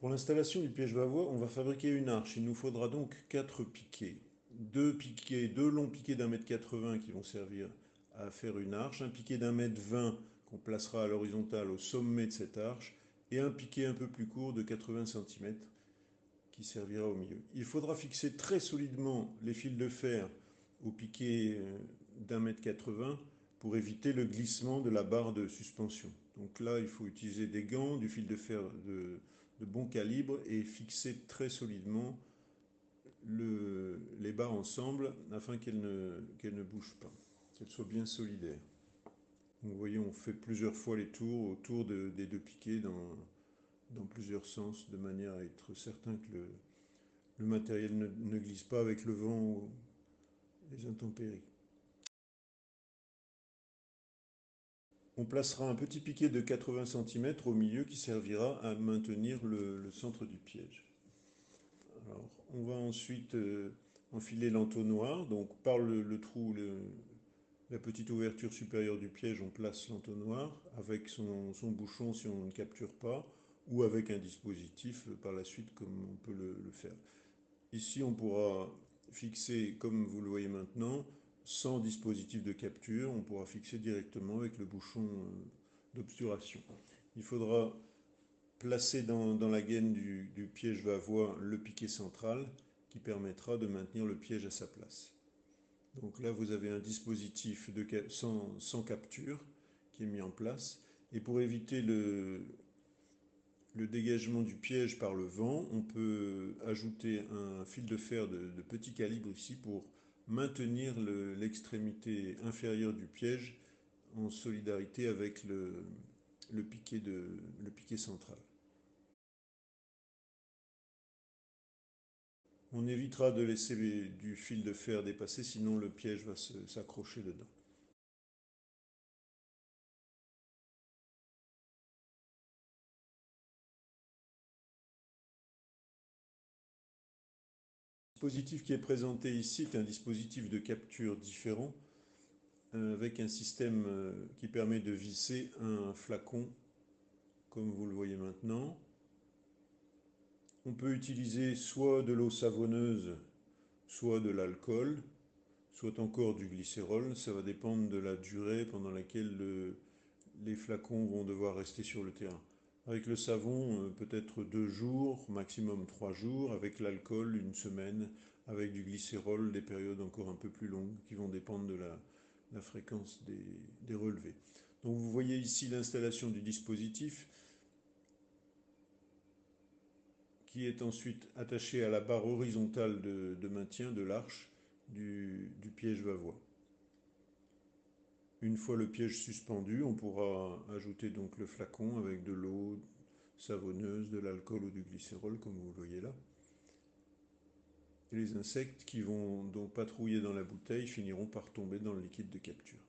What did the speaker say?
Pour l'installation du piège Vavois, on va fabriquer une arche. Il nous faudra donc 4 piquets. Deux longs piquets d'1,80 m qui vont servir à faire une arche, un piquet d'1,20 m qu'on placera à l'horizontale au sommet de cette arche, et un piquet un peu plus court de 80 cm qui servira au milieu. Il faudra fixer très solidement les fils de fer au piquet d'1,80 m pour éviter le glissement de la barre de suspension. Donc là, il faut utiliser des gants, du fil de fer de bon calibre et fixer très solidement les barres ensemble afin qu'elles ne bougent pas, qu'elles soient bien solidaires. Donc vous voyez, on fait plusieurs fois les tours autour des deux piquets dans plusieurs sens de manière à être certain que le matériel ne glisse pas avec le vent ou les intempéries. On placera un petit piquet de 80 cm au milieu qui servira à maintenir le centre du piège. Alors, on va ensuite enfiler l'entonnoir. Donc par le trou, la petite ouverture supérieure du piège, on place l'entonnoir avec son bouchon si on ne capture pas, ou avec un dispositif par la suite comme on peut le faire. Ici, on pourra fixer, comme vous le voyez maintenant, sans dispositif de capture, on pourra fixer directement avec le bouchon d'obturation. Il faudra placer dans la gaine du piège Vavois le piquet central qui permettra de maintenir le piège à sa place. Donc là, vous avez un dispositif sans capture qui est mis en place. Et pour éviter le dégagement du piège par le vent, on peut ajouter un fil de fer de petit calibre ici pour maintenir l'extrémité inférieure du piège en solidarité avec le piquet central. On évitera de laisser du fil de fer dépasser, sinon le piège va s'accrocher dedans. Le dispositif qui est présenté ici est un dispositif de capture différent avec un système qui permet de visser un flacon comme vous le voyez maintenant. On peut utiliser soit de l'eau savonneuse, soit de l'alcool, soit encore du glycérol. Ça va dépendre de la durée pendant laquelle les flacons vont devoir rester sur le terrain. Avec le savon, peut-être 2 jours, maximum 3 jours. Avec l'alcool, 1 semaine. Avec du glycérol, des périodes encore un peu plus longues qui vont dépendre de la fréquence des relevés. Donc vous voyez ici l'installation du dispositif qui est ensuite attaché à la barre horizontale de maintien de l'arche du piège Vavois. Une fois le piège suspendu, on pourra ajouter donc le flacon avec de l'eau savonneuse, de l'alcool ou du glycérol, comme vous le voyez là. Et les insectes qui vont donc patrouiller dans la bouteille finiront par tomber dans le liquide de capture.